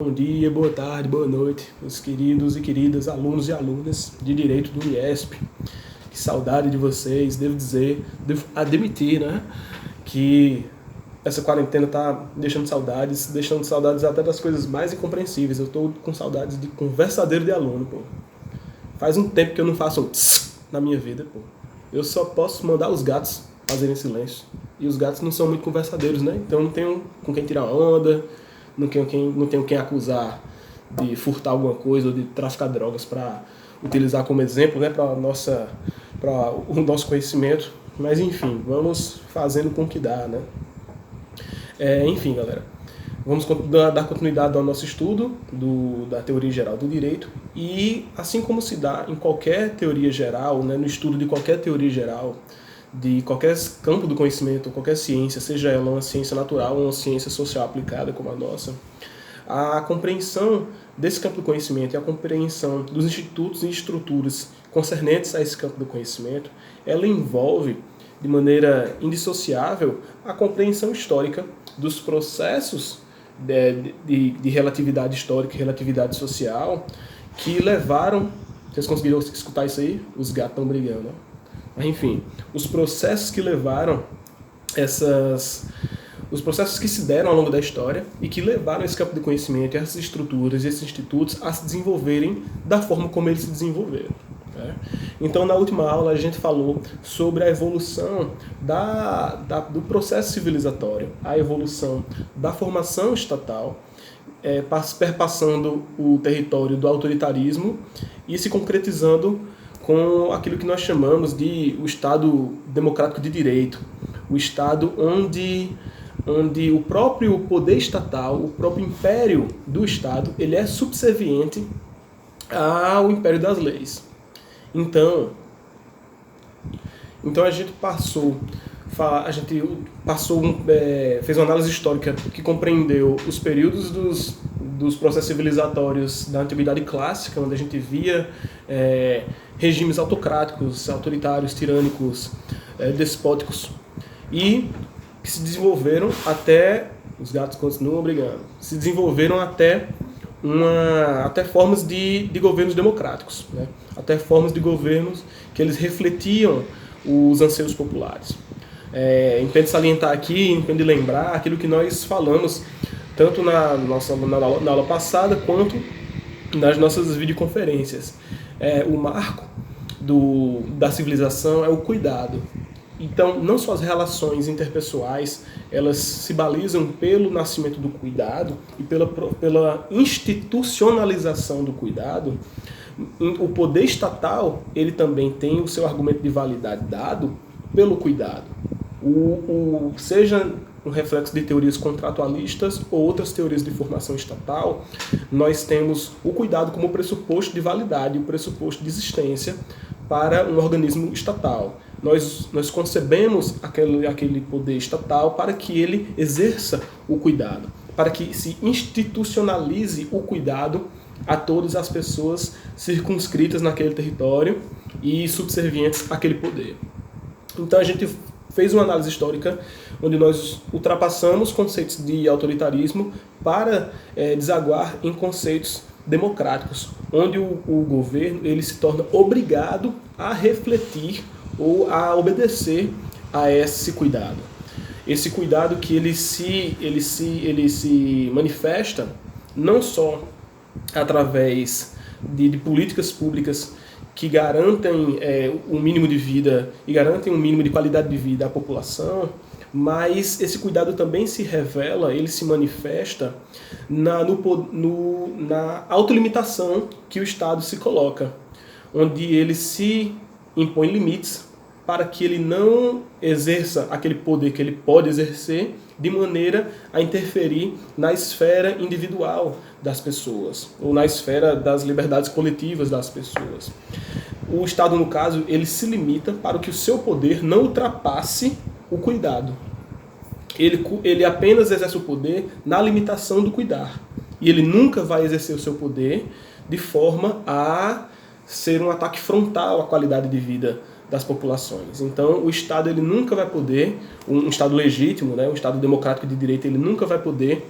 Bom dia, boa tarde, boa noite, meus queridos e queridas alunos e alunas de Direito do IESP. Que saudade de vocês, devo dizer, devo admitir, né, que essa quarentena tá deixando saudades até das coisas mais incompreensíveis. Eu tô com saudades de conversadeiro de aluno, pô. Faz um tempo que eu não faço um tss na minha vida, pô. Eu só posso mandar os gatos fazerem silêncio. E os gatos não são muito conversadeiros, né? Então eu não tenho com quem tirar onda, não tenho quem acusar de furtar alguma coisa ou de traficar drogas para utilizar como exemplo, né, para o nosso conhecimento. Mas enfim, vamos fazendo com que dá, né? Enfim, galera, vamos dar continuidade ao nosso estudo da teoria geral do direito e, assim como se dá em qualquer teoria geral, né, no estudo de qualquer teoria geral, de qualquer campo do conhecimento, qualquer ciência, seja ela uma ciência natural ou uma ciência social aplicada como a nossa, a compreensão desse campo do conhecimento e a compreensão dos institutos e estruturas concernentes a esse campo do conhecimento, ela envolve de maneira indissociável a compreensão histórica dos processos de relatividade histórica e relatividade social que levaram... Vocês conseguiram escutar isso aí? Os gatos estão brigando, né? Mas, enfim, os processos que levaram os processos que se deram ao longo da história e que levaram esse campo de conhecimento, essas estruturas e esses institutos a se desenvolverem da forma como eles se desenvolveram. Né? Então, na última aula, a gente falou sobre a evolução do processo civilizatório, a evolução da formação estatal, perpassando o território do autoritarismo e se concretizando com aquilo que nós chamamos de o Estado democrático de direito, o Estado onde o próprio poder estatal, o próprio império do Estado, ele é subserviente ao império das leis. Então a gente fez uma análise histórica que compreendeu os períodos dos processos civilizatórios da Antiguidade Clássica, onde a gente via regimes autocráticos, autoritários, tirânicos, despóticos, e que se desenvolveram até... Os gatos continuam brigando. Se desenvolveram até formas de governos democráticos, né? Até formas de governos que eles refletiam os anseios populares. Importante salientar aqui, importante lembrar aquilo que nós falamos tanto na aula passada quanto nas nossas videoconferências. O marco da civilização é o cuidado. Então, não só as relações interpessoais, elas se balizam pelo nascimento do cuidado e pela institucionalização do cuidado. O poder estatal, ele também tem o seu argumento de validade dado pelo cuidado. Seja um reflexo de teorias contratualistas ou outras teorias de formação estatal, nós temos o cuidado como pressuposto de validade, o pressuposto de existência para um organismo estatal. Nós concebemos aquele poder estatal para que ele exerça o cuidado, para que se institucionalize o cuidado a todas as pessoas circunscritas naquele território e subservientes àquele poder. Então a gente fez uma análise histórica onde nós ultrapassamos conceitos de autoritarismo para desaguar em conceitos democráticos, onde o governo ele se torna obrigado a refletir ou a obedecer a esse cuidado. Esse cuidado que ele se manifesta não só através de políticas públicas que garantem um mínimo de vida e garantem um mínimo de qualidade de vida à população, mas esse cuidado também se revela, ele se manifesta na autolimitação que o Estado se coloca, onde ele se impõe limites para que ele não exerça aquele poder que ele pode exercer de maneira a interferir na esfera individual das pessoas, ou na esfera das liberdades coletivas das pessoas. O Estado, no caso, ele se limita para que o seu poder não ultrapasse o cuidado. Ele apenas exerce o poder na limitação do cuidar. E ele nunca vai exercer o seu poder de forma a ser um ataque frontal à qualidade de vida das populações. Então, o Estado ele nunca vai poder, um Estado legítimo, né, um Estado democrático de direito, ele nunca vai poder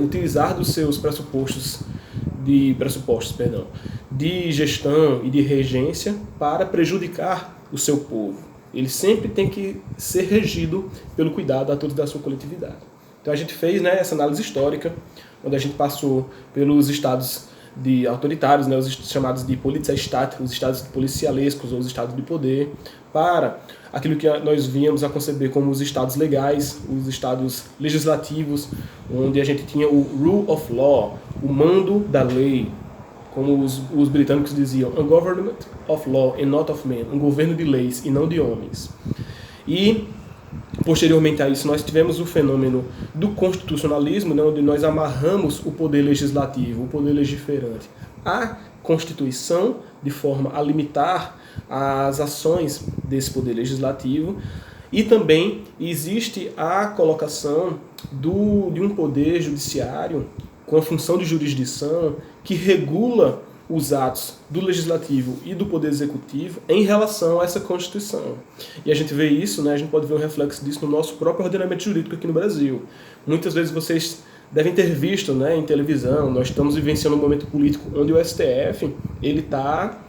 utilizar dos seus pressupostos de gestão e de regência para prejudicar o seu povo. Ele sempre tem que ser regido pelo cuidado a todos da sua coletividade. Então a gente fez, né, essa análise histórica, onde a gente passou pelos estados autoritários, né, os chamados de Polizeistaat, os estados policialescos ou os estados de poder, para aquilo que nós víamos a conceber como os estados legais, os estados legislativos, onde a gente tinha o rule of law, o mando da lei, como os britânicos diziam, a government of law and not of men, um governo de leis e não de homens. E, posteriormente a isso, nós tivemos o fenômeno do constitucionalismo, né, onde nós amarramos o poder legislativo, o poder legiferante, à Constituição, de forma a limitar as ações desse poder legislativo. E também existe a colocação de um poder judiciário com a função de jurisdição que regula os atos do Legislativo e do Poder Executivo em relação a essa Constituição. E a gente vê isso, né, a gente pode ver um reflexo disso no nosso próprio ordenamento jurídico aqui no Brasil. Muitas vezes vocês devem ter visto, né, em televisão, nós estamos vivenciando um momento político onde o STF ele está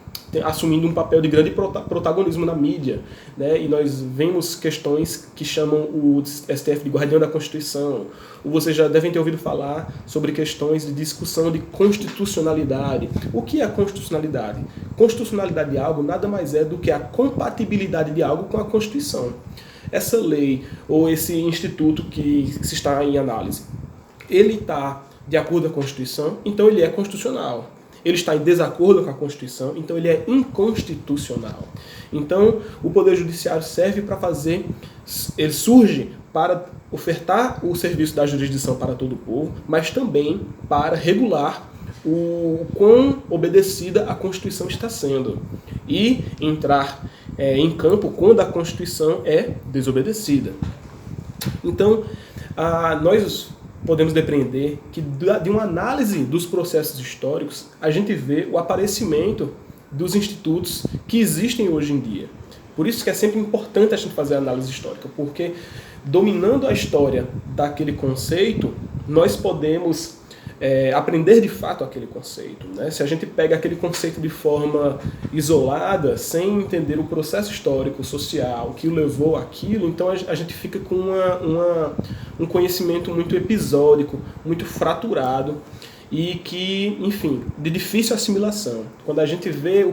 assumindo um papel de grande protagonismo na mídia, né? E nós vemos questões que chamam o STF de guardião da Constituição, ou vocês já devem ter ouvido falar sobre questões de discussão de constitucionalidade. O que é a constitucionalidade? Constitucionalidade de algo nada mais é do que a compatibilidade de algo com a Constituição. Essa lei ou esse instituto que se está em análise, ele está de acordo com a Constituição, então ele é constitucional. Ele está em desacordo com a Constituição, então ele é inconstitucional. Então, o Poder Judiciário serve para ele surge para ofertar o serviço da jurisdição para todo o povo, mas também para regular o quão obedecida a Constituição está sendo e entrar em campo quando a Constituição é desobedecida. Então, nós podemos depreender que de uma análise dos processos históricos, a gente vê o aparecimento dos institutos que existem hoje em dia. Por isso que é sempre importante a gente fazer a análise histórica, porque dominando a história daquele conceito, nós podemos aprender de fato aquele conceito, né? Se a gente pega aquele conceito de forma isolada, sem entender o processo histórico, social, que o levou àquilo, então a gente fica com um conhecimento muito episódico, muito fraturado e que, enfim, de difícil assimilação. Quando a gente vê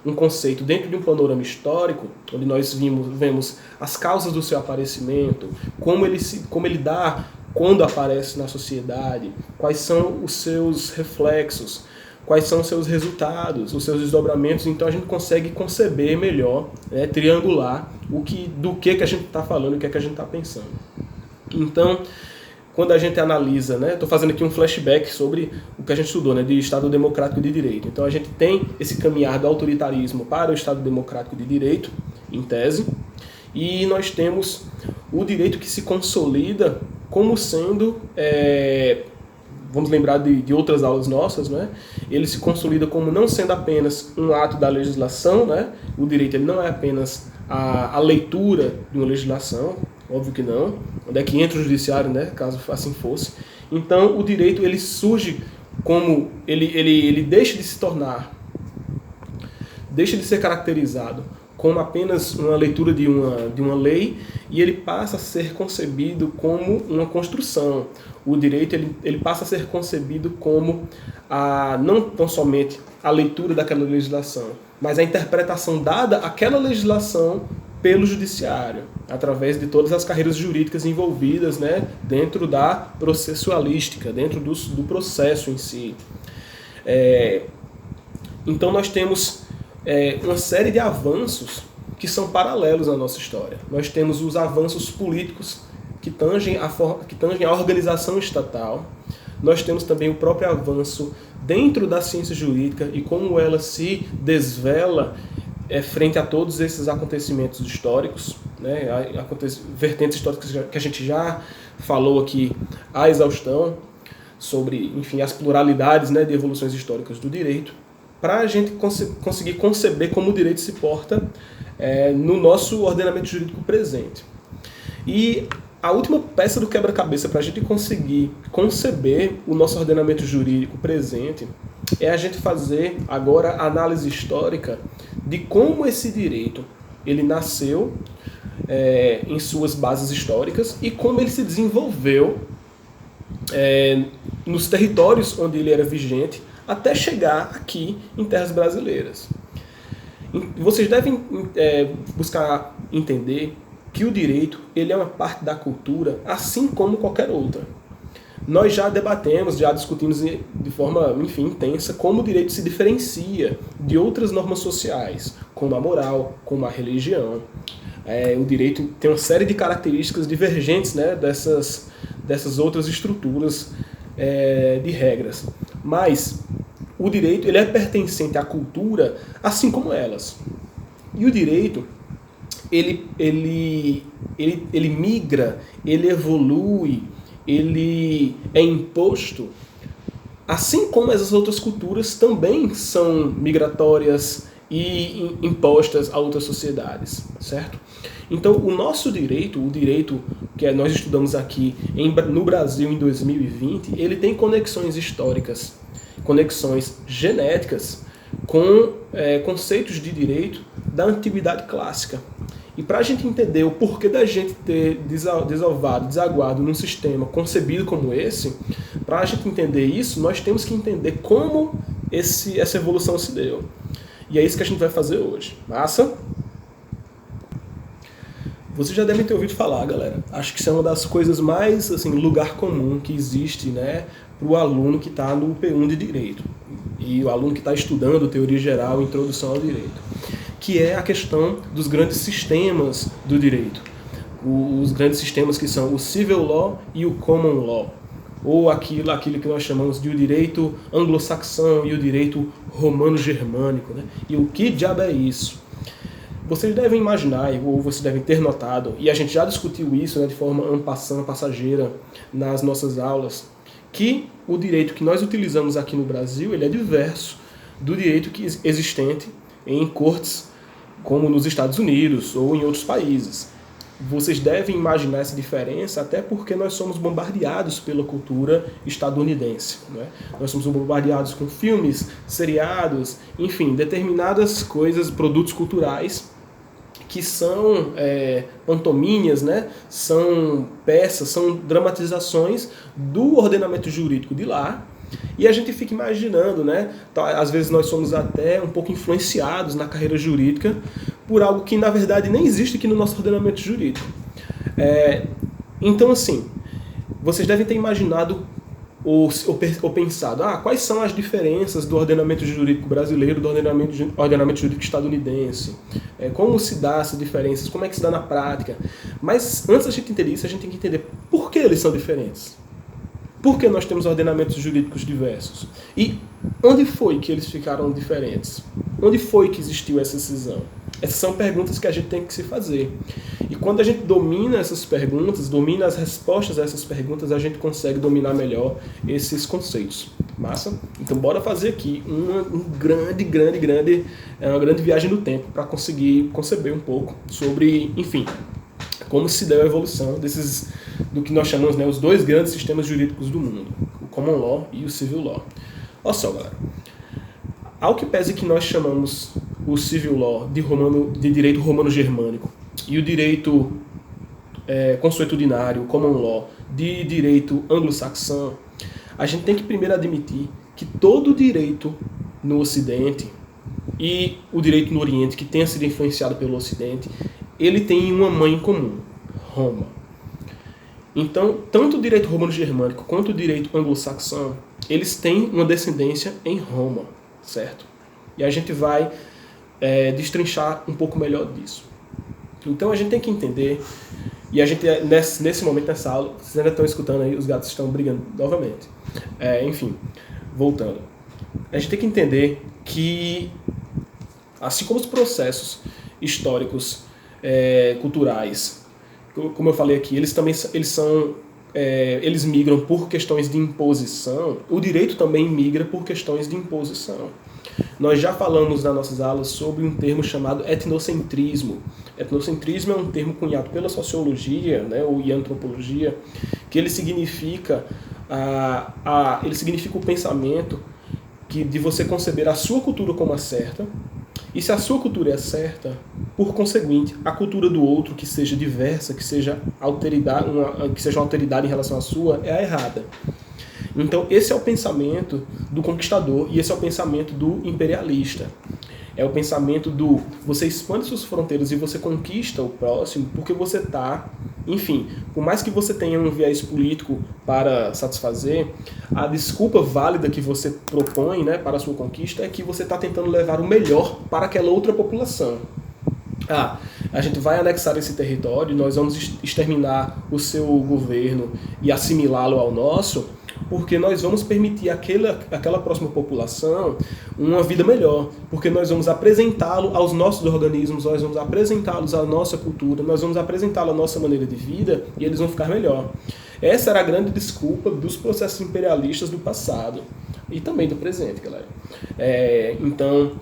um conceito dentro de um panorama histórico, onde nós vemos as causas do seu aparecimento, como ele dá quando aparece na sociedade, quais são os seus reflexos, quais são os seus resultados, os seus desdobramentos, então a gente consegue conceber melhor, né, triangular do que a gente está falando, o que a gente está pensando. Então, quando a gente analisa, né, estou fazendo aqui um flashback sobre o que a gente estudou, né, de Estado Democrático de Direito. Então a gente tem esse caminhar do autoritarismo para o Estado Democrático de Direito, em tese, e nós temos o direito que se consolida como sendo, vamos lembrar de outras aulas nossas, né? Ele se consolida como não sendo apenas um ato da legislação, né? O direito ele não é apenas a leitura de uma legislação, óbvio que não, onde é que entra o judiciário, né? Caso assim fosse. Então o direito ele surge como, ele deixa de ser caracterizado como apenas uma leitura de uma lei, e ele passa a ser concebido como uma construção. O direito ele passa a ser concebido como não tão somente a leitura daquela legislação, mas a interpretação dada àquela legislação pelo judiciário, através de todas as carreiras jurídicas envolvidas, né, dentro da processualística, dentro do processo em si. Então nós temos uma série de avanços que são paralelos à nossa história. Nós temos os avanços políticos que tangem a organização estatal. Nós temos também o próprio avanço dentro da ciência jurídica e como ela se desvela frente a todos esses acontecimentos históricos, né? Vertentes históricas que a gente já falou aqui à exaustão, sobre, enfim, as pluralidades, né, de evoluções históricas do direito, para a gente conseguir conceber como o direito se porta no nosso ordenamento jurídico presente. E a última peça do quebra-cabeça para a gente conseguir conceber o nosso ordenamento jurídico presente é a gente fazer agora a análise histórica de como esse direito ele nasceu em suas bases históricas e como ele se desenvolveu nos territórios onde ele era vigente até chegar aqui em terras brasileiras. Vocês devem buscar entender que o direito ele é uma parte da cultura, assim como qualquer outra. Nós já debatemos, já discutimos de forma, enfim, intensa como o direito se diferencia de outras normas sociais, como a moral, como a religião. O direito tem uma série de características divergentes, né, dessas outras estruturas de regras. Mas o direito ele é pertencente à cultura, assim como elas. E o direito ele migra, ele evolui, ele é imposto, assim como as outras culturas também são migratórias e impostas a outras sociedades, certo? Então, o nosso direito, o direito que nós estudamos aqui no Brasil em 2020, ele tem conexões históricas, conexões genéticas com conceitos de direito da antiguidade clássica. E para a gente entender o porquê da gente ter desaguado num sistema concebido como esse, para a gente entender isso, nós temos que entender como essa evolução se deu. E é isso que a gente vai fazer hoje. Massa? Vocês já devem ter ouvido falar, galera. Acho que isso é uma das coisas mais, assim, lugar comum que existe, né, para o aluno que está no P1 de Direito. E o aluno que está estudando Teoria Geral e Introdução ao Direito. Que é a questão dos grandes sistemas do direito. Os grandes sistemas que são o Civil Law e o Common Law. Ou aquilo que nós chamamos de o direito anglo-saxão e o direito romano-germânico. Né? E o que diabo é isso? Vocês devem imaginar, ou vocês devem ter notado, e a gente já discutiu isso, né, de forma en passant, passageira, nas nossas aulas, que o direito que nós utilizamos aqui no Brasil ele é diverso do direito existente em cortes como nos Estados Unidos ou em outros países. Vocês devem imaginar essa diferença até porque nós somos bombardeados pela cultura estadunidense. Né? Nós somos bombardeados com filmes, seriados, enfim, determinadas coisas, produtos culturais que são pantomínhas, né? São peças, são dramatizações do ordenamento jurídico de lá. E a gente fica imaginando, né? Às vezes nós somos até um pouco influenciados na carreira jurídica por algo que na verdade nem existe aqui no nosso ordenamento jurídico. Então assim, vocês devem ter imaginado ou pensado, quais são as diferenças do ordenamento jurídico brasileiro do ordenamento jurídico estadunidense? Como se dá essas diferenças? Como é que se dá na prática? Mas antes da gente entender isso, a gente tem que entender por que eles são diferentes. Por que nós temos ordenamentos jurídicos diversos? E onde foi que eles ficaram diferentes? Onde foi que existiu essa cisão? Essas são perguntas que a gente tem que se fazer. E quando a gente domina essas perguntas, domina as respostas a essas perguntas, a gente consegue dominar melhor esses conceitos. Massa? Então bora fazer aqui uma grande viagem no tempo para conseguir conceber um pouco sobre, enfim, como se deu a evolução do que nós chamamos, né, os dois grandes sistemas jurídicos do mundo, o Common Law e o Civil Law. Olha só, galera. Ao que pese que nós chamamos o Civil Law de direito romano-germânico e o direito consuetudinário, o Common Law, de direito anglo-saxão, a gente tem que primeiro admitir que todo o direito no Ocidente e o direito no Oriente, que tenha sido influenciado pelo Ocidente, ele tem uma mãe comum, Roma. Então, tanto o direito romano-germânico quanto o direito anglo-saxão, eles têm uma descendência em Roma, certo? E a gente vai destrinchar um pouco melhor disso. Então a gente tem que entender, e a gente nesse momento, nessa aula, vocês ainda estão escutando aí, os gatos estão brigando novamente. Enfim, voltando. A gente tem que entender que, assim como os processos históricos, culturais, como eu falei aqui, eles migram por questões de imposição, o direito também migra por questões de imposição. Nós já falamos nas nossas aulas sobre um termo chamado etnocentrismo. Etnocentrismo é um termo cunhado pela sociologia, né, e antropologia, que ele significa, ele significa o pensamento de você conceber a sua cultura como a certa, e se a sua cultura é certa, por conseguinte, a cultura do outro, que seja diversa, que seja que seja uma alteridade em relação à sua, é a errada. Então, esse é o pensamento do conquistador e esse é o pensamento do imperialista. É o pensamento do você expande suas fronteiras e você conquista o próximo porque você está, enfim, por mais que você tenha um viés político para satisfazer, a desculpa válida que você propõe, né, para a sua conquista é que você está tentando levar o melhor para aquela outra população. A gente vai anexar esse território, nós vamos exterminar o seu governo e assimilá-lo ao nosso, porque nós vamos permitir àquela próxima população uma vida melhor, porque nós vamos apresentá-lo aos nossos organismos, nós vamos apresentá-los à nossa cultura, nós vamos apresentá-lo à nossa maneira de vida e eles vão ficar melhor. Essa era a grande desculpa dos processos imperialistas do passado e também do presente, galera. Então,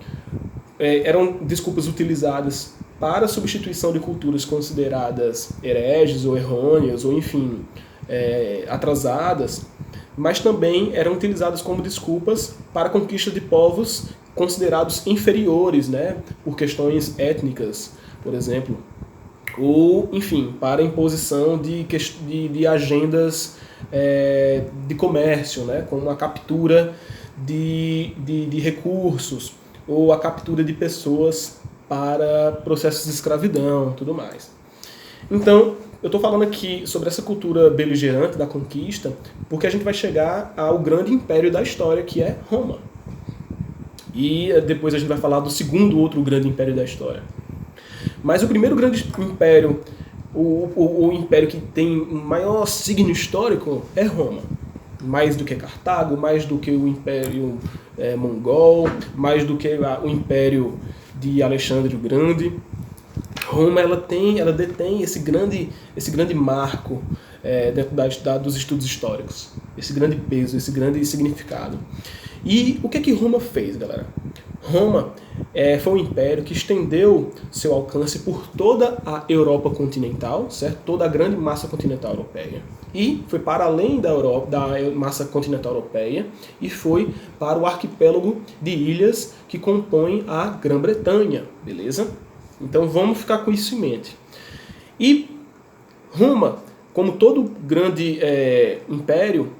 eram desculpas utilizadas para a substituição de culturas consideradas hereges ou errôneas, ou enfim, atrasadas, mas também eram utilizadas como desculpas para a conquista de povos considerados inferiores, né, por questões étnicas, por exemplo, ou, enfim, para a imposição de agendas de comércio, né, como a captura de recursos, ou a captura de pessoas para processos de escravidão, tudo mais. Então, eu estou falando aqui sobre essa cultura beligerante da conquista, porque a gente vai chegar ao grande império da história, que é Roma. E depois a gente vai falar do segundo outro grande império da história. Mas o primeiro grande império, o império que tem o maior signo histórico é Roma. Mais do que Cartago, mais do que o Império Mongol, mais do que o Império de Alexandre o Grande. Roma ela detém esse grande marco dentro dos estudos históricos, esse grande peso, esse grande significado. E o que Roma fez, galera? Roma foi um império que estendeu seu alcance por toda a Europa continental, certo? Toda a grande massa continental europeia. E foi para além da massa continental europeia e foi para o arquipélago de ilhas que compõem a Grã-Bretanha, beleza? Então vamos ficar com isso em mente. E Roma, como todo grande império,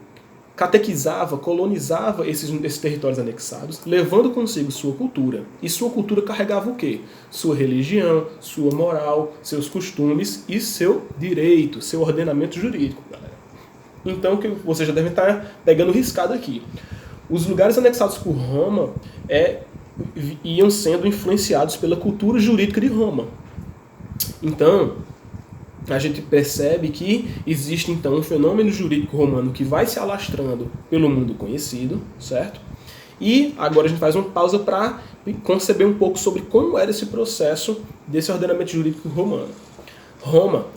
catequizava, colonizava esses territórios anexados, levando consigo sua cultura. E sua cultura carregava o quê? Sua religião, sua moral, seus costumes e seu direito, seu ordenamento jurídico, galera. Então, que vocês já devem estar pegando riscado aqui. Os lugares anexados por Roma iam sendo influenciados pela cultura jurídica de Roma. Então, a gente percebe que existe então um fenômeno jurídico romano que vai se alastrando pelo mundo conhecido, certo? E agora a gente faz uma pausa para conceber um pouco sobre como era esse processo desse ordenamento jurídico romano. Roma,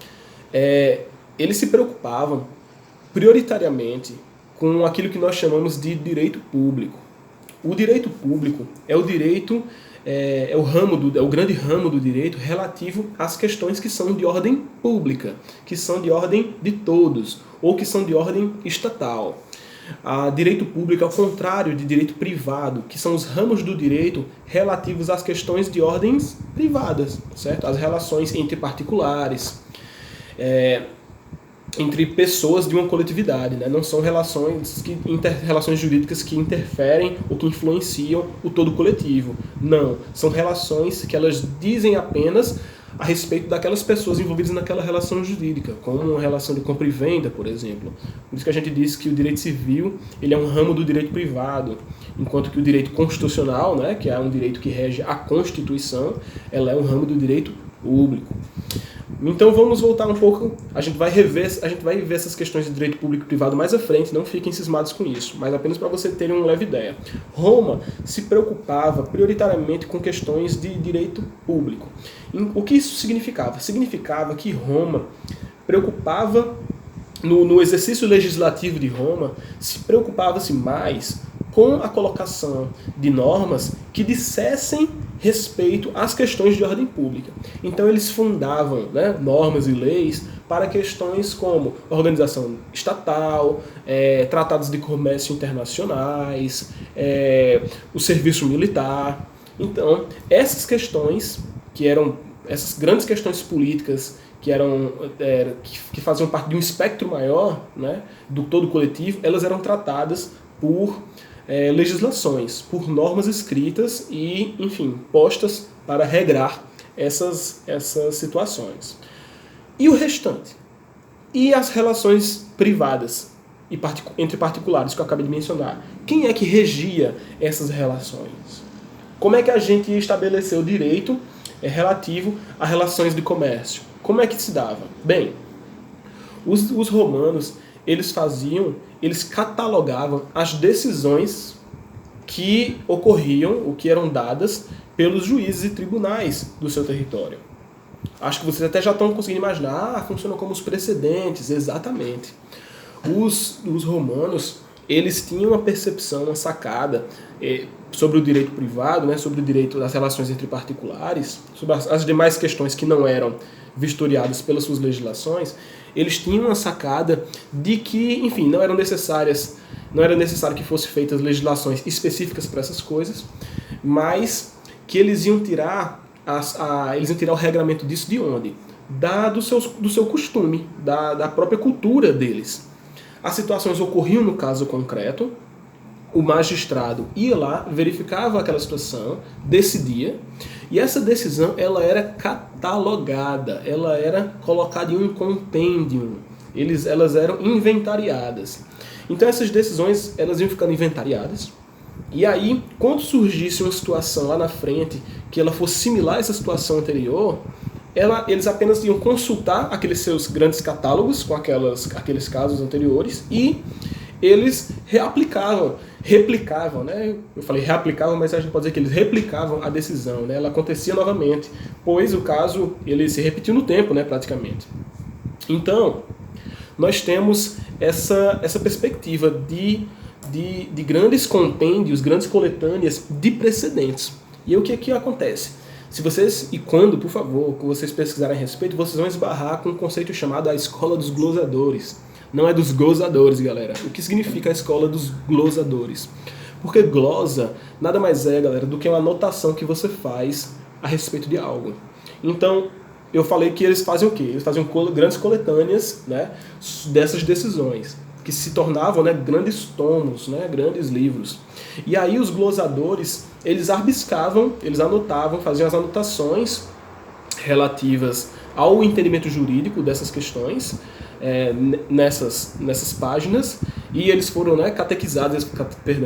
eles se preocupavam prioritariamente com aquilo que nós chamamos de direito público. O direito público é o direito é o grande ramo do direito relativo às questões que são de ordem pública, que são de ordem de todos, ou que são de ordem estatal. Direito público é o contrário de direito privado, que são os ramos do direito relativos às questões de ordens privadas, certo? As relações entre particulares, entre pessoas de uma coletividade, né? Não são relações jurídicas que interferem ou que influenciam o todo coletivo. Não, são relações que elas dizem apenas a respeito daquelas pessoas envolvidas naquela relação jurídica, como uma relação de compra e venda, por exemplo. Por isso que a gente diz que o direito civil ele é um ramo do direito privado, enquanto que o direito constitucional, né, que é um direito que rege a Constituição, ela é um ramo do direito público. Então vamos voltar um pouco, a gente vai ver essas questões de direito público e privado mais à frente, não fiquem cismados com isso, mas apenas para você terem uma leve ideia. Roma se preocupava prioritariamente com questões de direito público. O que isso significava? Significava que Roma preocupava, no exercício legislativo de Roma, se preocupava-se mais com a colocação de normas que dissessem respeito às questões de ordem pública. Então eles fundavam, né, normas e leis para questões como organização estatal, tratados de comércio internacionais, o serviço militar. Então, essas questões, que eram essas grandes questões políticas que faziam parte de um espectro maior, né, do todo coletivo, elas eram tratadas por legislações, por normas escritas e, enfim, postas para regrar essas situações. E o restante? E as relações privadas entre particulares, que eu acabei de mencionar? Quem é que regia essas relações? Como é que a gente estabeleceu o direito relativo a relações de comércio? Como é que se dava? Bem, os romanos, eles catalogavam as decisões que ocorriam, ou que eram dadas pelos juízes e tribunais do seu território. Acho que vocês até já estão conseguindo imaginar, funcionam como os precedentes, exatamente. Os romanos, eles tinham uma percepção, uma sacada sobre o direito privado, né, sobre o direito das relações entre particulares, sobre as demais questões que não eram vistoriadas pelas suas legislações. Eles tinham uma sacada de que, enfim, não era necessário que fossem feitas legislações específicas para essas coisas, mas que eles iam tirar o regramento disso de onde? Do seu costume, da própria cultura deles. As situações ocorriam no caso concreto, o magistrado ia lá, verificava aquela situação, decidia, e essa decisão ela era catalogada, ela era colocada em um compêndio, elas eram inventariadas. Então essas decisões elas iam ficando inventariadas, e aí quando surgisse uma situação lá na frente que ela fosse similar a essa situação anterior, eles apenas iam consultar aqueles seus grandes catálogos com aqueles casos anteriores e eles replicavam, né? Eu falei reaplicavam, mas a gente pode dizer que eles replicavam a decisão, né? Ela acontecia novamente, pois o caso ele se repetiu no tempo, né, praticamente. Então, nós temos essa perspectiva de grandes compêndios, grandes coletâneas de precedentes. E o que acontece? Se vocês, e quando, por favor, que vocês pesquisarem a respeito, vocês vão esbarrar com um conceito chamado a escola dos glosadores. Não é dos gozadores, galera. O que significa a escola dos glosadores? Porque glosa nada mais é, galera, do que uma anotação que você faz a respeito de algo. Então, eu falei que eles fazem o quê? Eles faziam grandes coletâneas, né, dessas decisões, que se tornavam, né, grandes tomos, né, grandes livros. E aí os glosadores, eles arbiscavam, eles anotavam, faziam as anotações relativas ao entendimento jurídico dessas questões, nessas páginas, e eles foram, né, catequizados,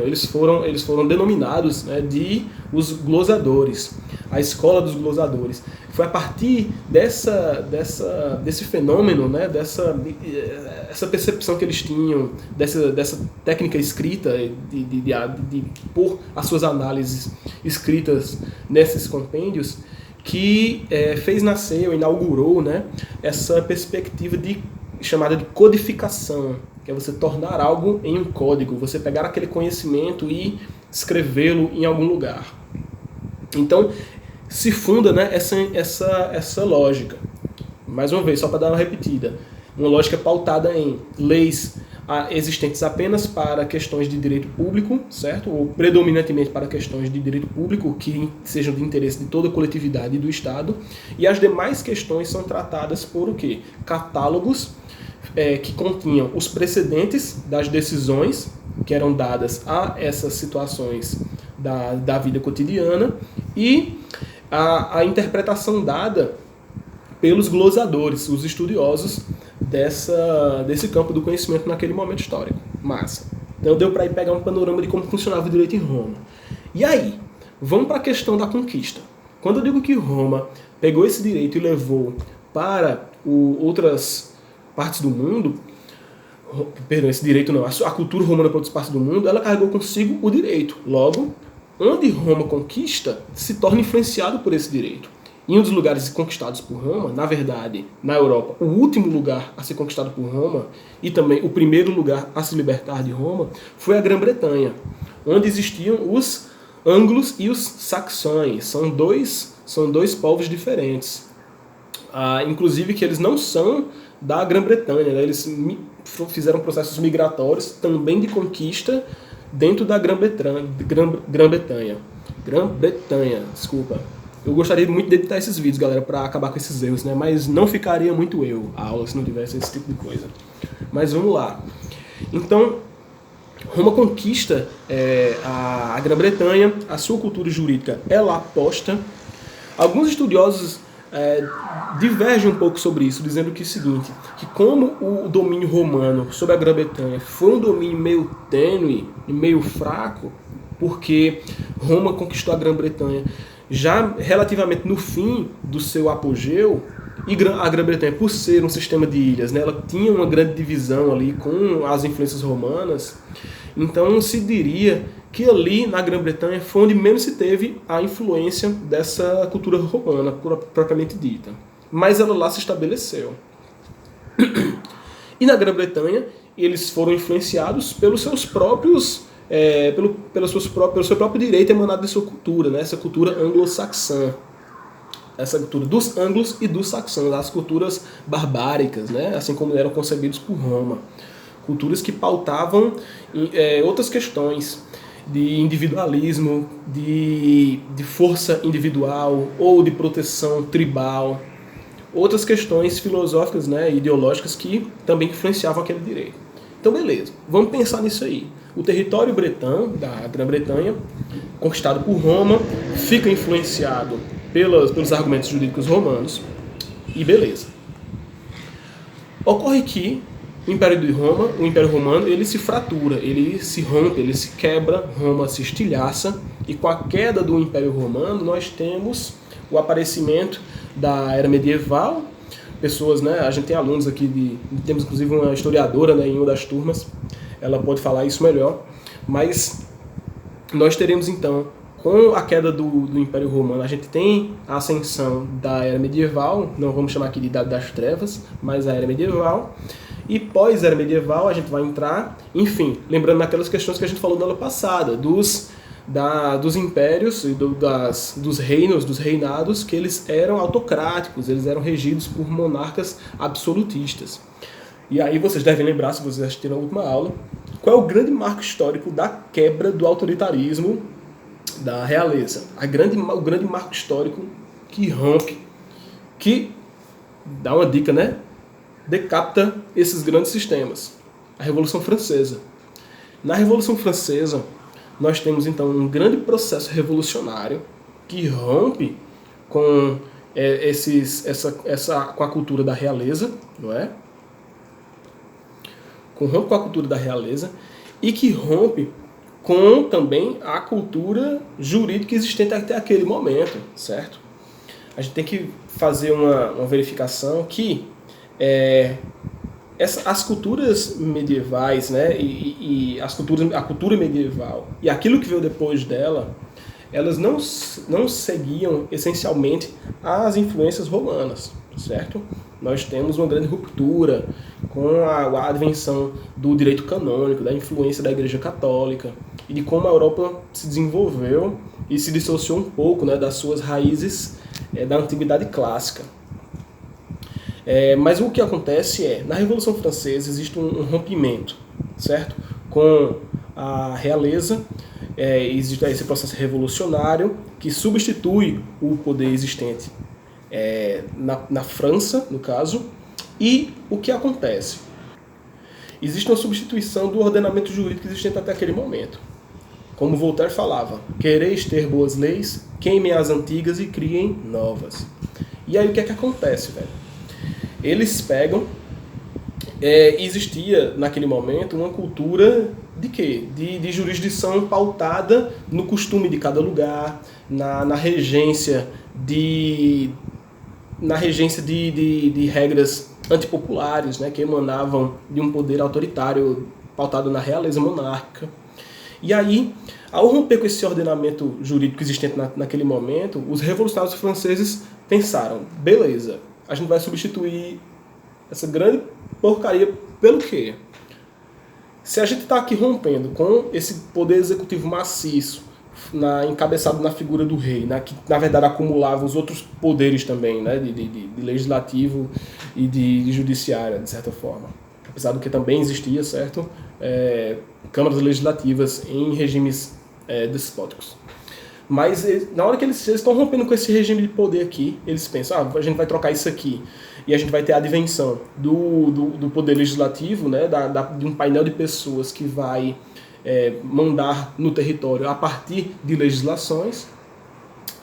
eles foram denominados, né, de os glosadores, a escola dos glosadores. Foi a partir desse fenômeno, né, essa percepção que eles tinham, dessa técnica escrita, de pôr as suas análises escritas nesses compêndios, que fez nascer, ou inaugurou, né, essa perspectiva chamada de codificação, que é você tornar algo em um código, você pegar aquele conhecimento e escrevê-lo em algum lugar. Então, se funda, né, essa lógica. Mais uma vez, só para dar uma repetida, uma lógica pautada em leis existentes apenas para questões de direito público, certo? Ou predominantemente para questões de direito público que sejam de interesse de toda a coletividade e do Estado, e as demais questões são tratadas por o quê? Catálogos que continham os precedentes das decisões que eram dadas a essas situações da vida cotidiana e a interpretação dada pelos glosadores, os estudiosos desse campo do conhecimento naquele momento histórico. Massa. Então deu para ir pegar um panorama de como funcionava o direito em Roma. E aí, vamos para a questão da conquista. Quando eu digo que Roma pegou esse direito e levou para outras partes do mundo, perdão, esse direito não, a cultura romana para outras partes do mundo, ela carregou consigo o direito. Logo, onde Roma conquista, se torna influenciado por esse direito. Em um dos lugares conquistados por Roma, na verdade, na Europa, o último lugar a ser conquistado por Roma, e também o primeiro lugar a se libertar de Roma, foi a Grã-Bretanha. onde existiam os anglos e os saxões. São dois povos diferentes. Inclusive que eles não são da Grã-Bretanha, né? Eles fizeram processos migratórios também de conquista dentro da Grã-Bretanha. Grã-Bretanha, desculpa. Eu gostaria muito de editar esses vídeos, galera, para acabar com esses erros, né? Mas não ficaria muito a aula se não tivesse esse tipo de coisa. Mas vamos lá. Então, Roma conquista a Grã-Bretanha, a sua cultura jurídica é lá posta. Alguns estudiosos divergem um pouco sobre isso, dizendo que é o seguinte, que como o domínio romano sobre a Grã-Bretanha foi um domínio meio tênue e meio fraco, porque Roma conquistou a Grã-Bretanha já relativamente no fim do seu apogeu, e a Grã-Bretanha, por ser um sistema de ilhas, né, ela tinha uma grande divisão ali com as influências romanas, então se diria que ali na Grã-Bretanha foi onde menos se teve a influência dessa cultura romana, propriamente dita. Mas ela lá se estabeleceu. E na Grã-Bretanha, eles foram influenciados pelos seus próprios pelo seu próprio direito emanado de sua cultura, né? Essa cultura anglo-saxã, essa cultura dos anglos e dos saxãos, as culturas barbáricas, né? Assim como eram concebidos por Roma, culturas que pautavam outras questões de individualismo, de força individual ou de proteção tribal, outras questões filosóficas, né, ideológicas que também influenciavam aquele direito. Então, beleza, vamos pensar nisso aí. O território bretão, da Grã-Bretanha, conquistado por Roma, fica influenciado pelos argumentos jurídicos romanos, e beleza. Ocorre que o Império Romano, ele se fratura, ele se rompe, ele se quebra, Roma se estilhaça, e com a queda do Império Romano nós temos o aparecimento da Era Medieval. Pessoas, né, a gente tem alunos aqui, temos inclusive uma historiadora, né, em uma das turmas, ela pode falar isso melhor, mas nós teremos então, com a queda do Império Romano, a gente tem a ascensão da Era Medieval, não vamos chamar aqui de Idade das Trevas, mas a Era Medieval, e pós-Era Medieval a gente vai entrar, enfim, lembrando naquelas questões que a gente falou na aula passada, dos impérios e dos reinos, dos reinados, que eles eram autocráticos, eles eram regidos por monarcas absolutistas. E aí vocês devem lembrar, se vocês assistiram a última aula, qual é o grande marco histórico da quebra do autoritarismo da realeza. O grande marco histórico que rompe, que dá uma dica, né? Decapita esses grandes sistemas. A Revolução Francesa. Na Revolução Francesa, nós temos então um grande processo revolucionário que rompe com com a cultura da realeza, não é? Rompe com a cultura da realeza e que rompe com também a cultura jurídica existente até aquele momento, certo? A gente tem que fazer uma verificação que as culturas medievais, né, e a cultura medieval e aquilo que veio depois dela, elas não seguiam essencialmente as influências romanas, certo? Nós temos uma grande ruptura com a advenção do direito canônico, da influência da Igreja Católica e de como a Europa se desenvolveu e se dissociou um pouco, né, das suas raízes da Antiguidade Clássica. Mas o que acontece na Revolução Francesa existe um rompimento, certo? Com a realeza, existe esse processo revolucionário que substitui o poder existente na França, no caso, e o que acontece? Existe uma substituição do ordenamento jurídico existente até aquele momento. Como Voltaire falava, quereis ter boas leis, queimem as antigas e criem novas. E aí o que é que acontece, velho? Eles pegam, existia naquele momento uma cultura de quê? De jurisdição pautada no costume de cada lugar, na regência de regras antipopulares, né, que emanavam de um poder autoritário pautado na realeza monárquica. E aí, ao romper com esse ordenamento jurídico existente naquele momento, os revolucionários franceses pensaram, beleza, a gente vai substituir essa grande porcaria pelo quê? Se a gente está aqui rompendo com esse poder executivo maciço, encabeçado na figura do rei, que na verdade acumulava os outros poderes também, né, de legislativo e de judiciária, de certa forma. Apesar do que também existia, certo, câmaras legislativas em regimes despóticos. Mas na hora que eles estão rompendo com esse regime de poder aqui, eles pensam, a gente vai trocar isso aqui e a gente vai ter a advenção do poder legislativo, né, de um painel de pessoas que vai mandar no território a partir de legislações.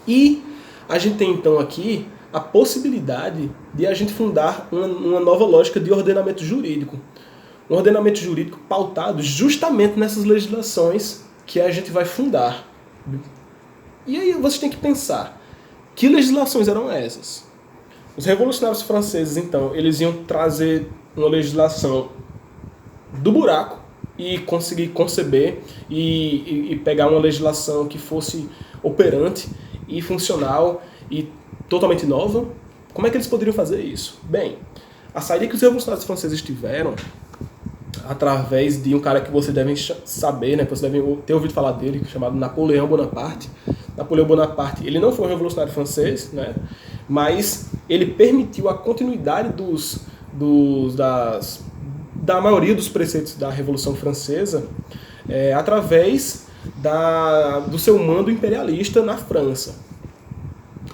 E a gente tem então aqui a possibilidade de a gente fundar uma nova lógica de ordenamento jurídico. Um ordenamento jurídico pautado justamente nessas legislações que a gente vai fundar. E aí você tem que pensar, que legislações eram essas? Os revolucionários franceses, então, eles iam trazer uma legislação do buraco e conseguir conceber e pegar uma legislação que fosse operante e funcional e totalmente nova. Como é que eles poderiam fazer isso? Bem, a saída que os revolucionários franceses tiveram, através de um cara que vocês devem saber, né, que vocês devem ter ouvido falar dele, chamado Napoleão Bonaparte. Napoleão Bonaparte, ele não foi um revolucionário francês, né, mas ele permitiu a continuidade da maioria dos preceitos da Revolução Francesa através do seu mando imperialista na França.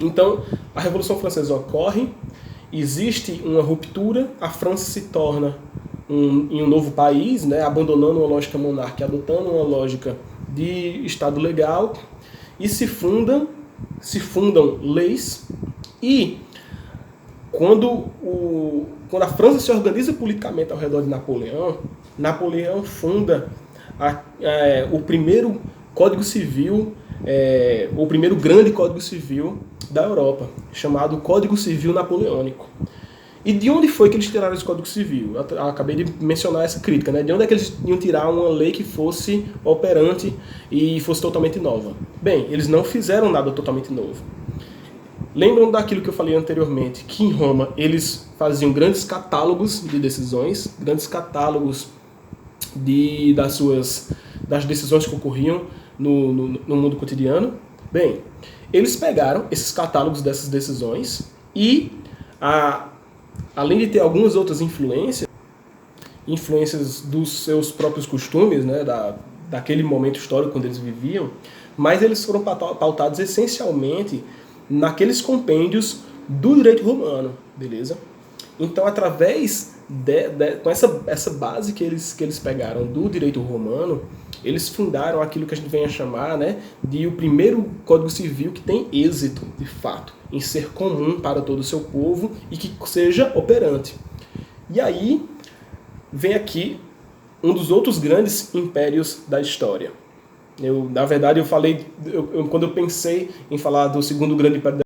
Então, a Revolução Francesa ocorre, existe uma ruptura, a França se torna em um novo país, né, abandonando uma lógica monárquica, adotando uma lógica de Estado legal, e se fundam leis, e quando a França se organiza politicamente ao redor de Napoleão funda o primeiro Código Civil, o primeiro grande Código Civil da Europa, chamado Código Civil Napoleônico. E de onde foi que eles tiraram esse Código Civil? Eu acabei de mencionar essa crítica, né? De onde é que eles iam tirar uma lei que fosse operante e fosse totalmente nova? Bem, eles não fizeram nada totalmente novo. Lembram daquilo que eu falei anteriormente, que em Roma eles faziam grandes catálogos de decisões, grandes catálogos das decisões que ocorriam no mundo cotidiano? Bem, eles pegaram esses catálogos dessas decisões e, além de ter algumas outras influências dos seus próprios costumes, né, daquele momento histórico quando eles viviam, mas eles foram pautados essencialmente naqueles compêndios do direito romano, beleza? Então, através com essa base que eles pegaram do direito romano, eles fundaram aquilo que a gente vem a chamar, né, de o primeiro Código Civil que tem êxito, de fato, em ser comum para todo o seu povo e que seja operante. E aí vem aqui um dos outros grandes impérios da história. Na verdade, quando eu pensei em falar do segundo grande império